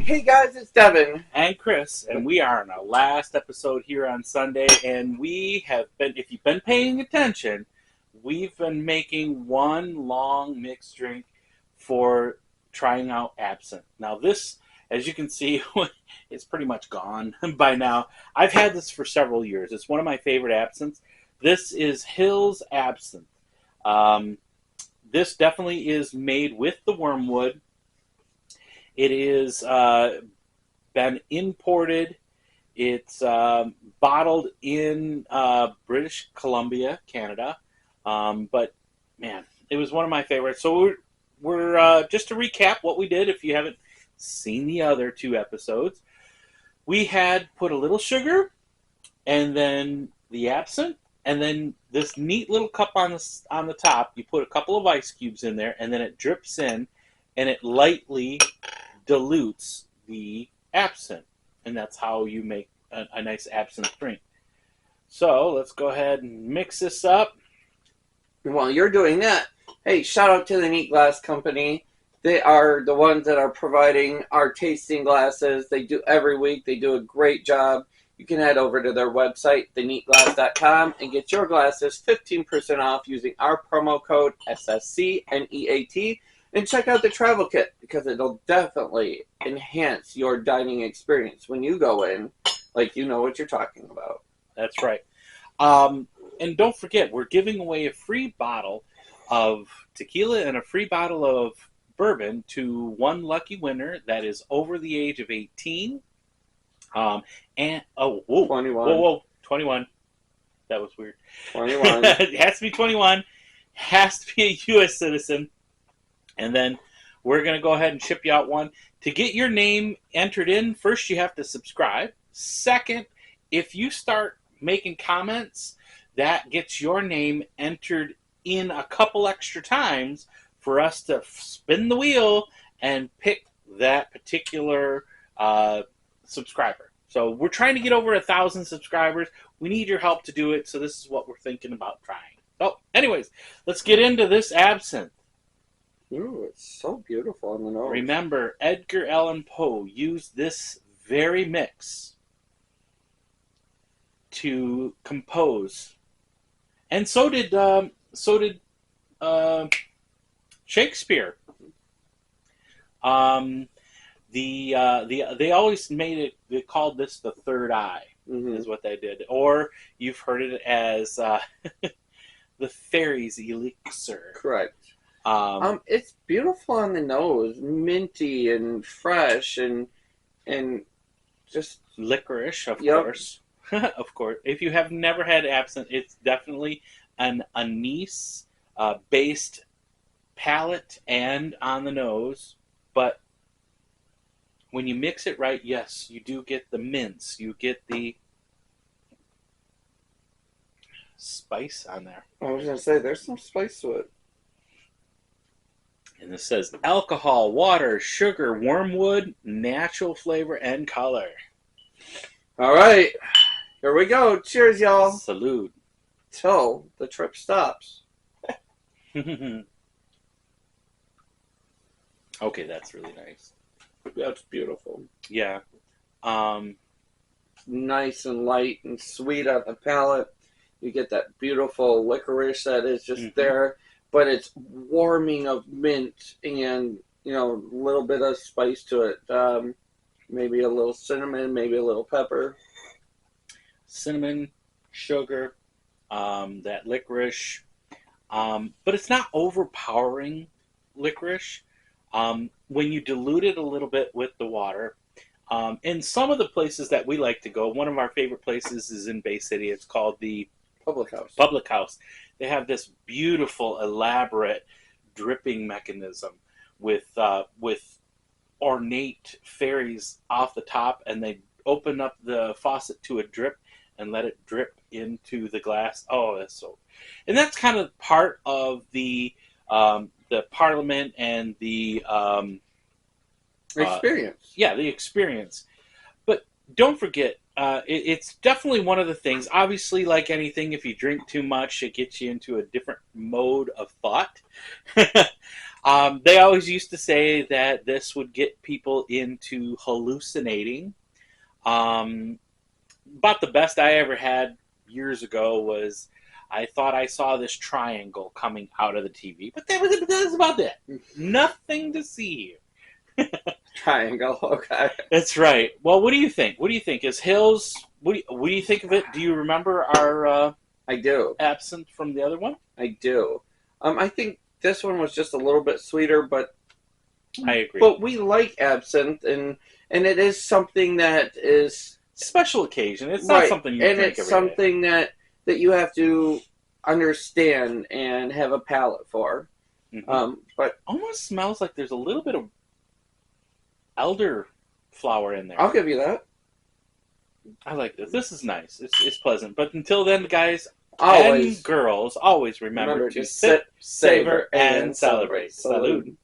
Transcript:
Hey guys, it's Devin. And Chris, and we are on our last episode here on Sunday, and we have been, if you've been paying attention, we've been making one long mixed drink for trying out Absinthe. Now this, as you can see, it's pretty much gone by now. I've had this for several years. It's one of my favorite absinthes. This is Hill's Absinthe. This definitely is made with the wormwood. It is been imported. It's bottled in British Columbia, Canada. But man, it was one of my favorites. So we're just to recap what we did. If you haven't seen the other two episodes, we had put a little sugar, and then the absinthe, and then this neat little cup on the top. You put a couple of ice cubes in there, and then it drips in, and it lightly dilutes the absinthe, and that's how you make a nice absinthe drink. So let's go ahead and mix this up. While you're doing that, hey, shout out to the Neat Glass Company. They are the ones that are providing our tasting glasses. They do every week. They do a great job. You can head over to their website, theneatglass.com, and get your glasses 15% off using our promo code SSCNEAT. And check out the travel kit, because it'll definitely enhance your dining experience when you go in, like you know what you're talking about. That's right. And don't forget, we're giving away a free bottle of tequila and a free bottle of bourbon to one lucky winner that is over the age of 18. And 21. That was weird. 21. It has to be 21. Has to be a U.S. citizen. And then we're going to go ahead and ship you out one. To get your name entered in, first you have to subscribe. Second, if you start making comments, that gets your name entered in a couple extra times for us to spin the wheel and pick that particular subscriber. So we're trying to get over 1,000 subscribers. We need your help to do it, so this is what we're thinking about trying. So anyways, let's get into this absinthe. Ooh, it's so beautiful on the nose. Remember, Edgar Allan Poe used this very mix to compose, and so did Shakespeare. They always made it. They called this the third eye, is what they did, or you've heard it as the fairy's elixir. Correct. It's beautiful on the nose, minty and fresh, and just licorice, of course. Of course. If you have never had absinthe, it's definitely an anise based palate and on the nose. But when you mix it right, yes, you do get the mints. You get the spice on there. I was gonna say there's some spice to it. And this says alcohol, water, sugar, wormwood, natural flavor, and color. All right, here we go. Cheers, y'all. Salute. Till the trip stops. Okay, that's really nice. That's beautiful. Yeah. Nice and light and sweet on the palate. You get that beautiful licorice that is just there. But it's warming of mint and, a little bit of spice to it. Maybe a little cinnamon, maybe a little pepper. Cinnamon, sugar, that licorice. But it's not overpowering licorice. When you dilute it a little bit with the water, in some of the places that we like to go, one of our favorite places is in Bay City. It's called the Public House. They have this beautiful, elaborate dripping mechanism with ornate fairies off the top, and they open up the faucet to a drip and let it drip into the glass. Oh, that's so... And that's kind of part of the Parliament and the... experience. The experience. But don't forget, it's definitely one of the things. Obviously, like anything, if you drink too much, it gets you into a different mode of thought. They always used to say that this would get people into hallucinating. Um, about the best I ever had years ago was I thought I saw this triangle coming out of the TV, but that was about it. Nothing to see here. Triangle. Okay. That's right. Well, what do you think? What do you think? Is Hills? What do you think of it? Do you remember our I do. absinthe from the other one? I do. I think this one was just a little bit sweeter, but I agree. but we like absinthe, and it is something that is Special occasion. It's right, not something you and drink it's every day. something that you have to understand and have a palate for. Mm-hmm. But Almost smells like there's a little bit of elder flower in there. I'll give you that. I like this. This is nice. It's pleasant. But until then, guys Always and girls, always remember to to sip, savor, and celebrate. Salud.